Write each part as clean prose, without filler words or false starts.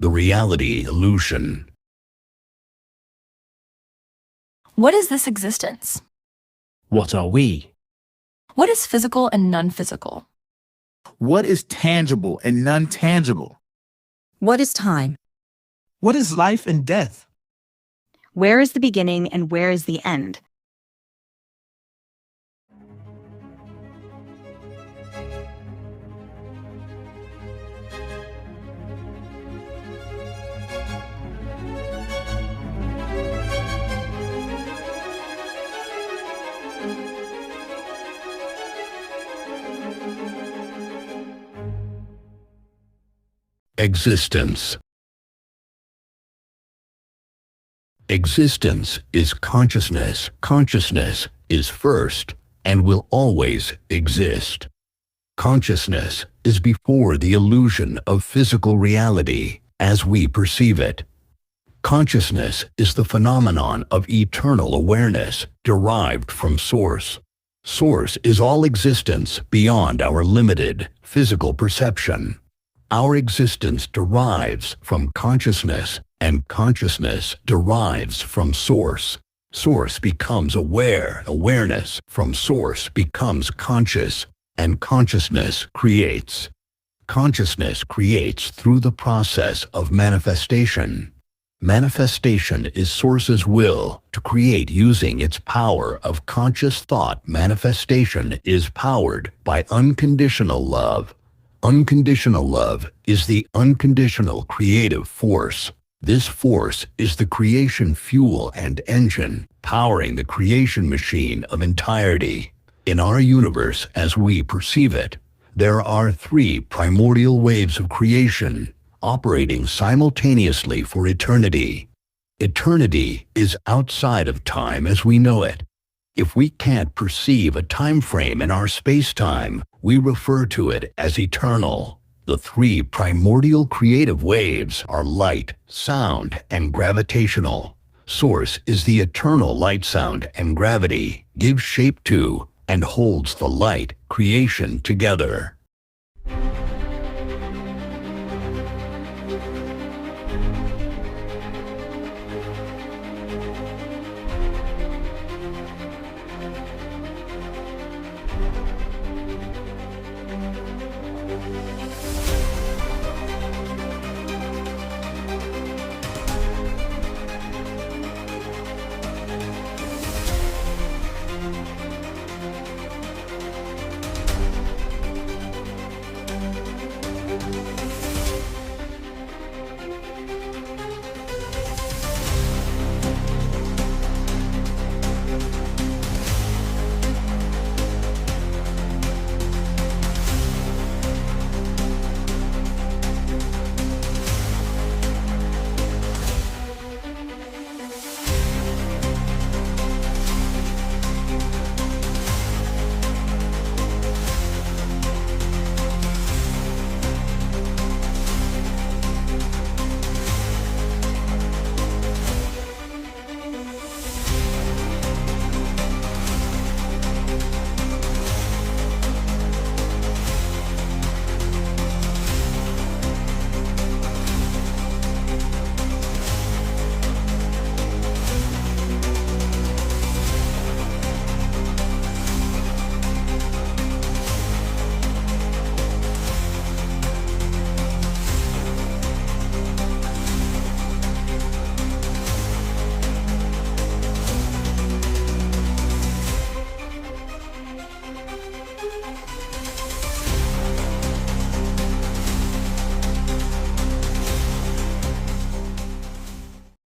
the reality illusion. What is this existence? What are we? What is physical and non-physical? What is tangible and non-tangible? What is time? What is life and death? Where is the beginning and where is the end? Existence. Existence is consciousness. Consciousness is first and will always exist. Consciousness is before the illusion of physical reality as we perceive it. Consciousness is the phenomenon of eternal awareness derived from Source. Source is all existence beyond our limited physical perception. Our existence derives from consciousness, and consciousness derives from Source. Source becomes aware, awareness from Source becomes conscious, and consciousness creates. Consciousness creates through the process of manifestation. Manifestation is Source's will to create using its power of conscious thought. Manifestation is powered by unconditional love. Unconditional love is the unconditional creative force. This force is the creation fuel and engine, powering the creation machine of entirety. In our universe as we perceive it, there are three primordial waves of creation, operating simultaneously for eternity. Eternity is outside of time as we know it. If we can't perceive a time frame in our space-time, we refer to it as eternal. The three primordial creative waves are light, sound, and gravitational. Source is the eternal light, sound, and gravity, gives shape to, and holds the light creation together.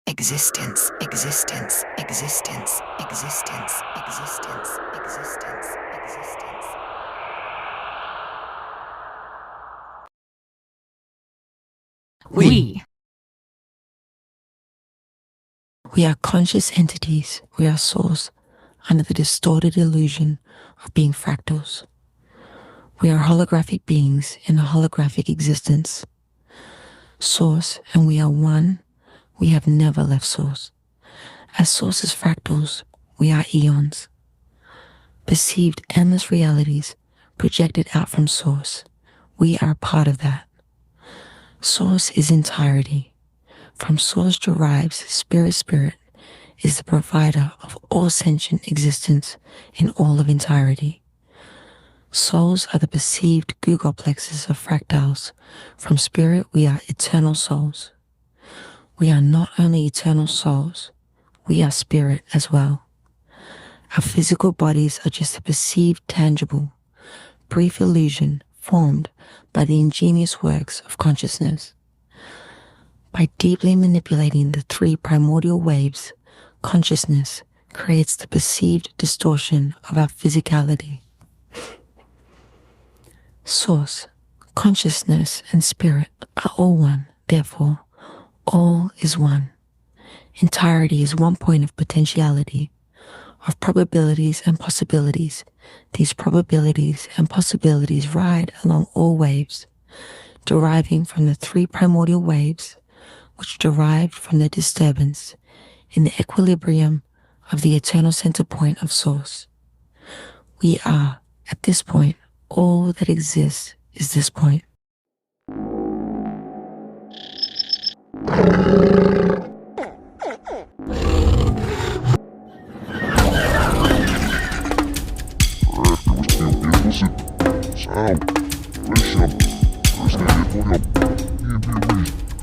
Existence, existence, existence, existence, existence, existence, existence. We. We are conscious entities. We are Source under the distorted illusion of being fractals. We are holographic beings in a holographic existence. Source and we are one. We have never left Source. As Source is fractals, we are eons. Perceived endless realities projected out from Source. We are a part of that. Source is entirety. From source derives spirit. Spirit is the provider of all sentient existence in all of entirety. Souls are the perceived googolplexes of fractals. From spirit, we are eternal souls. We are not only eternal souls, we are spirit as well. Our physical bodies are just a perceived, tangible, brief illusion formed by the ingenious works of consciousness. By deeply manipulating the three primordial waves, consciousness creates the perceived distortion of our physicality. Source, consciousness, and spirit are all one, therefore, all is one. Entirety is one point of potentiality, of probabilities and possibilities. These probabilities and possibilities ride along all waves, deriving from the three primordial waves, which derived from the disturbance in the equilibrium of the eternal center point of source. We are, at this point, all that exists is this point.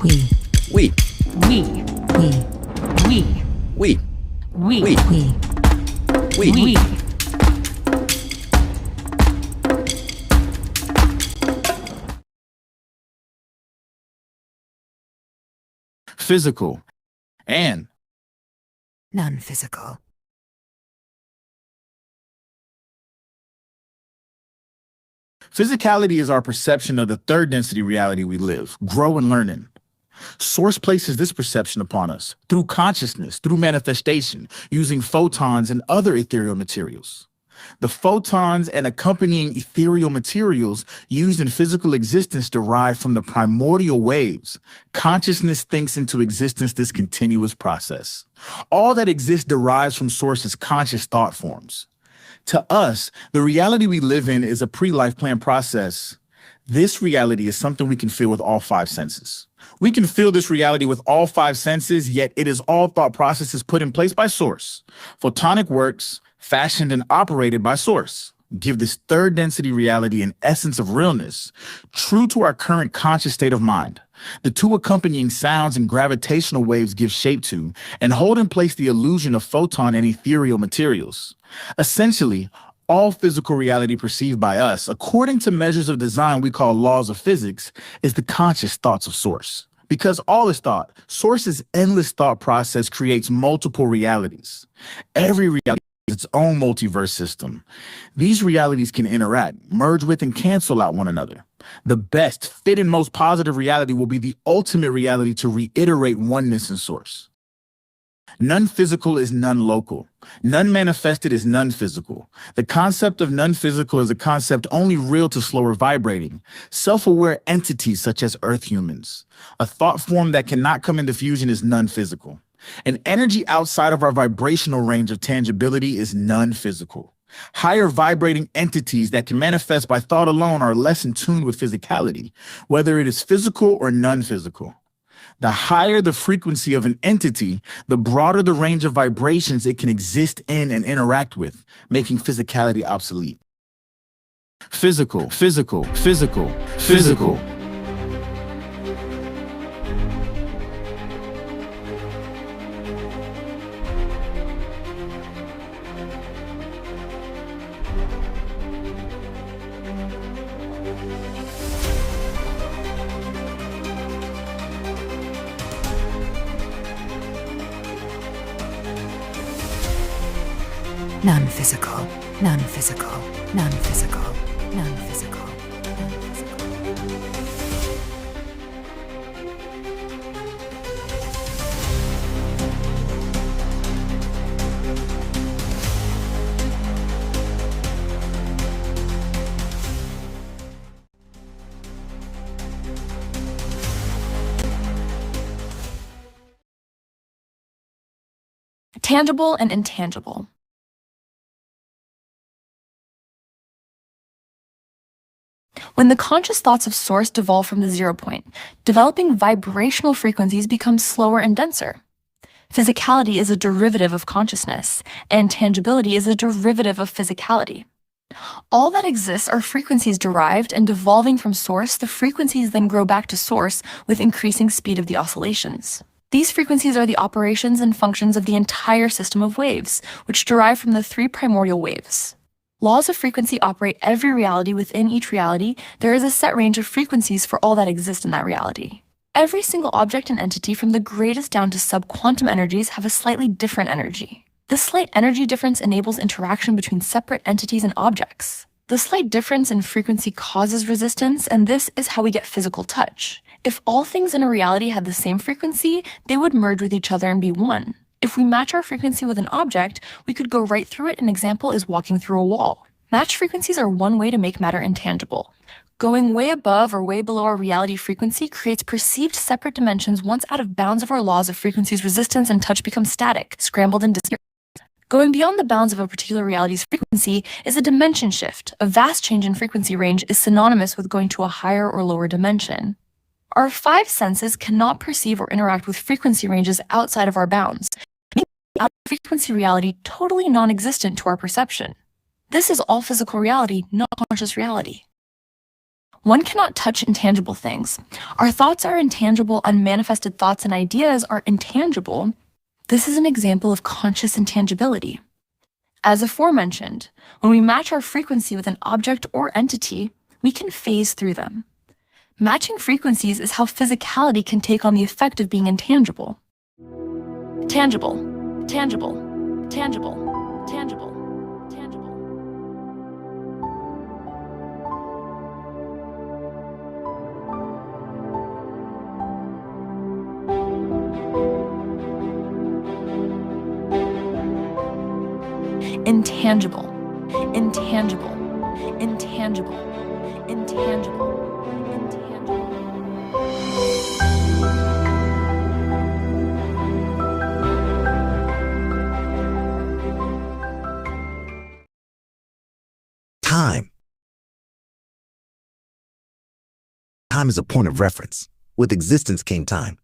We. We. We. We. We. We. We. We. We. We. We. Physical and Non-physical. physicality is our perception of the third density reality we live, grow, and learn in. Source places this perception upon us through consciousness, through manifestation, using photons and other ethereal materials. The photons and accompanying ethereal materials used in physical existence derive from the primordial waves. Consciousness thinks into existence this continuous process. All that exists derives from Source's conscious thought forms. To us, the reality we live in is a pre-life plan process. This reality is something we can feel with all five senses. We can feel this reality with all five senses, yet it is all thought processes put in place by Source. Photonic works, fashioned and operated by Source, give this third density reality an essence of realness, true to our current conscious state of mind. The two accompanying sounds and gravitational waves give shape to and hold in place the illusion of photon and ethereal materials. Essentially, all physical reality perceived by us, according to measures of design we call laws of physics, is the conscious thoughts of Source. Because all is thought, Source's endless thought process creates multiple realities. Every reality its own multiverse system. These realities can interact, merge with, and cancel out one another. The best, fit, and most positive reality will be the ultimate reality to reiterate oneness in Source. None physical is none local. None manifested is none physical. The concept of none physical is a concept only real to slower vibrating, self-aware entities such as Earth humans. A thought form that cannot come into fusion is none physical. An energy outside of our vibrational range of tangibility is non-physical. Higher vibrating entities that can manifest by thought alone are less in tune with physicality, whether it is physical or non-physical. The higher the frequency of an entity, the broader the range of vibrations it can exist in and interact with, making physicality obsolete. Physical, physical, physical, physical. Non-physical, non-physical, non-physical, non-physical, non-physical. Tangible and intangible. When the conscious thoughts of source devolve from the 0 point, developing vibrational frequencies become slower and denser. Physicality is a derivative of consciousness, and tangibility is a derivative of physicality. All that exists are frequencies derived and devolving from source. The frequencies then grow back to source with increasing speed of the oscillations. These frequencies are the operations and functions of the entire system of waves, which derive from the 3 primordial waves. Laws of frequency operate every reality. Within each reality, there is a set range of frequencies for all that exist in that reality. Every single object and entity from the greatest down to sub-quantum energies have a slightly different energy. This slight energy difference enables interaction between separate entities and objects. The slight difference in frequency causes resistance, and this is how we get physical touch. If all things in a reality had the same frequency, they would merge with each other and be one. If we match our frequency with an object, we could go right through it. An example is walking through a wall. Matched frequencies are one way to make matter intangible. Going way above or way below our reality frequency creates perceived separate dimensions. Once out of bounds of our laws of frequencies, resistance and touch become static, scrambled and disappear. Going beyond the bounds of a particular reality's frequency is a dimension shift. A vast change in frequency range is synonymous with going to a higher or lower dimension. Our 5 senses cannot perceive or interact with frequency ranges outside of our bounds, making the out-of-frequency reality totally non-existent to our perception. This is all physical reality, not conscious reality. One cannot touch intangible things. Our thoughts are intangible, unmanifested thoughts and ideas are intangible. This is an example of conscious intangibility. As aforementioned, when we match our frequency with an object or entity, we can phase through them. Matching frequencies is how physicality can take on the effect of being intangible. Tangible, tangible, tangible, tangible, tangible. Intangible, intangible, intangible, intangible, intangible. Time. Time is a point of reference. With existence came time.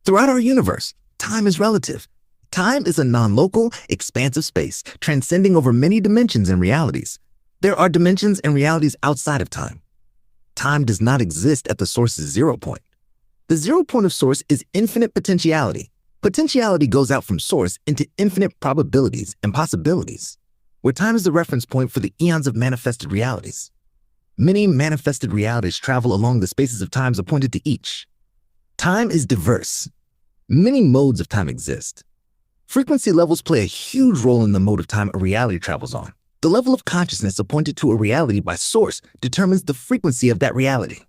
Throughout our universe, time is relative. Time is a non-local, expansive space, transcending over many dimensions and realities. There are dimensions and realities outside of time. Time does not exist at the source's 0 point. The 0 point of source is infinite potentiality. Potentiality goes out from source into infinite probabilities and possibilities, where time is the reference point for the eons of manifested realities. Many manifested realities travel along the spaces of times appointed to each. Time is diverse. Many modes of time exist. Frequency levels play a huge role in the mode of time a reality travels on. The level of consciousness appointed to a reality by source determines the frequency of that reality.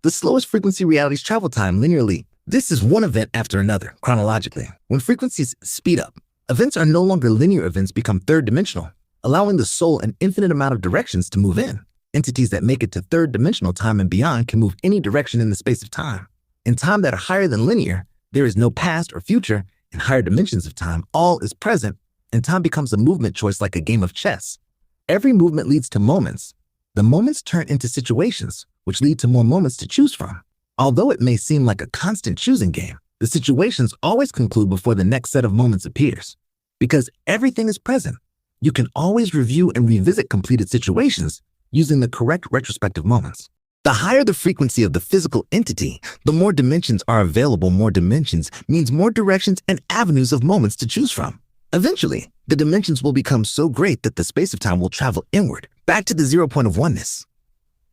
The slowest frequency realities travel time linearly. This is one event after another, chronologically. When frequencies speed up, events are no longer linear events, become third-dimensional, allowing the soul an infinite amount of directions to move in. Entities that make it to third-dimensional time and beyond can move any direction in the space of time. In time that are higher than linear, there is no past or future. In higher dimensions of time, all is present, and time becomes a movement choice like a game of chess. Every movement leads to moments. The moments turn into situations, which lead to more moments to choose from. Although it may seem like a constant choosing game, the situations always conclude before the next set of moments appears. Because everything is present, you can always review and revisit completed situations using the correct retrospective moments. The higher the frequency of the physical entity, the more dimensions are available. More dimensions means more directions and avenues of moments to choose from. Eventually, the dimensions will become so great that the space of time will travel inward, back to the 0 point of oneness.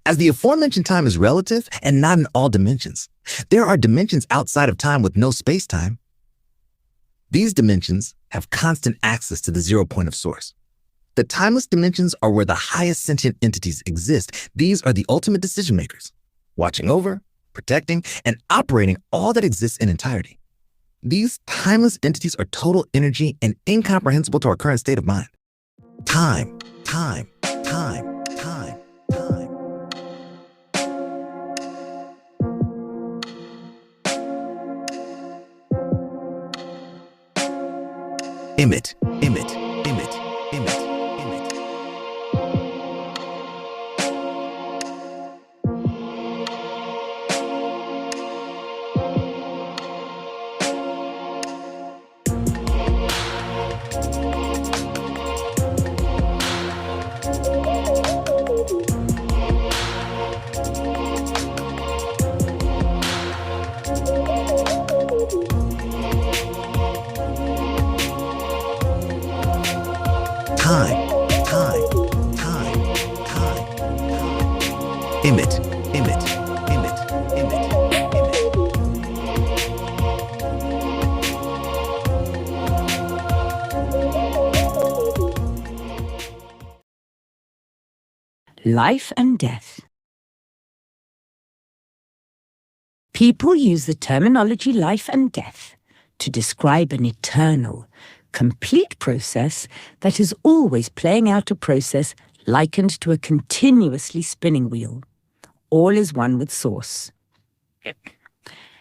As the aforementioned time is relative and not in all dimensions, there are dimensions outside of time with no space-time. These dimensions have constant access to the 0 point of source. The timeless dimensions are where the highest sentient entities exist. These are the ultimate decision makers, watching over, protecting, and operating all that exists in entirety. These timeless entities are total energy and incomprehensible to our current state of mind. Time, time, time, time, time. Emit, emit, emit, emit. time, time, time, time. Emit, emit, emit, emit, emit. Life and death. People use the terminology life and death to describe an eternal, complete process that is always playing out, a process likened to a continuously spinning wheel. All is one with source.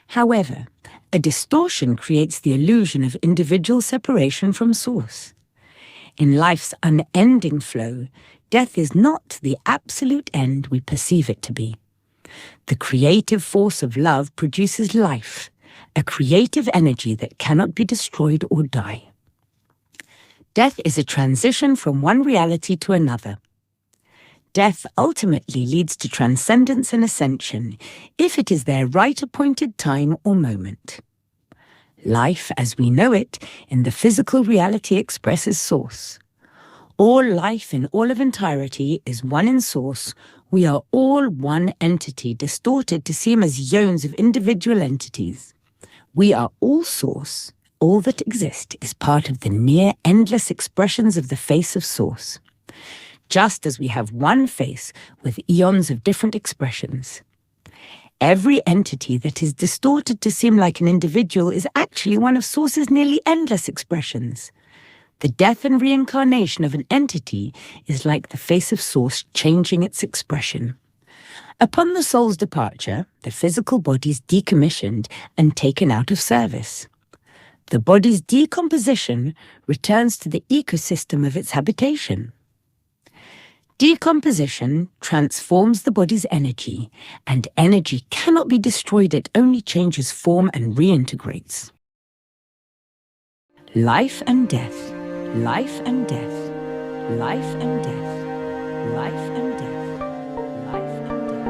However, a distortion creates the illusion of individual separation from source. In life's unending flow, death is not the absolute end we perceive it to be. The creative force of love produces life, a creative energy that cannot be destroyed or die. Death is a transition from one reality to another. Death ultimately leads to transcendence and ascension, if it is their right appointed time or moment. Life, as we know it, in the physical reality expresses source. All life in all of entirety is one in source. We are all one entity, distorted to seem as yawns of individual entities. We are all source. All that exists is part of the near endless expressions of the face of source. Just as we have one face with eons of different expressions. Every entity that is distorted to seem like an individual is actually one of source's nearly endless expressions. The death and reincarnation of an entity is like the face of source changing its expression. Upon the soul's departure, the physical body is decommissioned and taken out of service. The body's decomposition returns to the ecosystem of its habitation. Decomposition transforms the body's energy, and energy cannot be destroyed, it only changes form and reintegrates. Life and death. Life and death, life and death, life and death, life and death.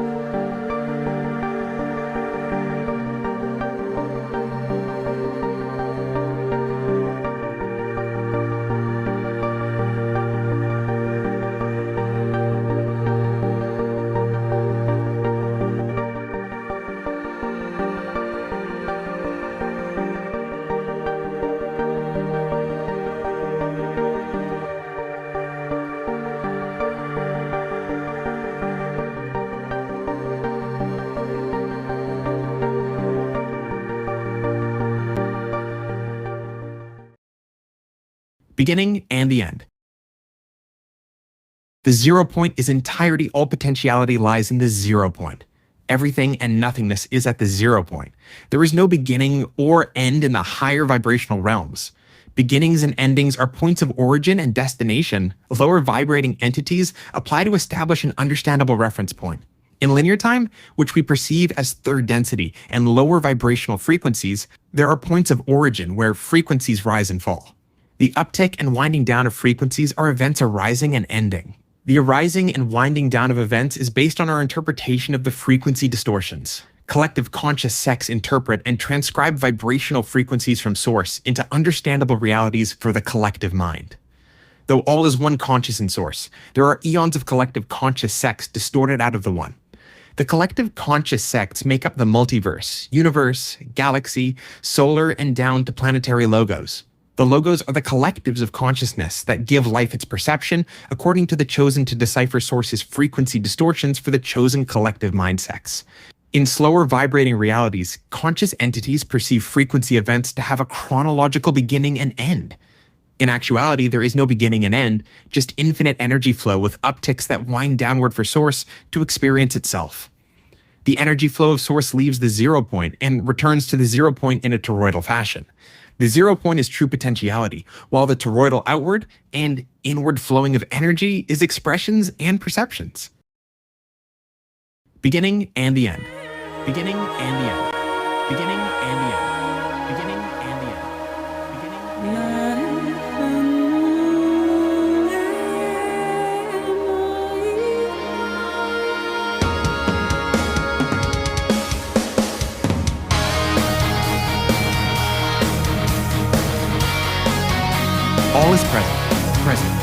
Beginning and the end. The 0 point is entirety. All potentiality lies in the 0 point. Everything and nothingness is at the 0 point. There is no beginning or end in the higher vibrational realms. Beginnings and endings are points of origin and destination. Lower vibrating entities apply to establish an understandable reference point. In linear time, which we perceive as third density and lower vibrational frequencies, there are points of origin where frequencies rise and fall. The uptick and winding down of frequencies are events arising and ending. The arising and winding down of events is based on our interpretation of the frequency distortions. Collective conscious sects interpret and transcribe vibrational frequencies from source into understandable realities for the collective mind. Though all is one conscious in source, there are eons of collective conscious sects distorted out of the one. The collective conscious sects make up the multiverse, universe, galaxy, solar, and down to planetary logos. The logos are the collectives of consciousness that give life its perception according to the chosen to decipher source's frequency distortions for the chosen collective mind sects. In slower vibrating realities, conscious entities perceive frequency events to have a chronological beginning and end. In actuality, there is no beginning and end, just infinite energy flow with upticks that wind downward for source to experience itself. The energy flow of source leaves the 0 point and returns to the 0 point in a toroidal fashion. The 0 point is true potentiality, while the toroidal outward and inward flowing of energy is expressions and perceptions. Beginning and the end. Beginning and the end. Beginning and the end. Beginning and the end. Beginning and the end. All is present, present.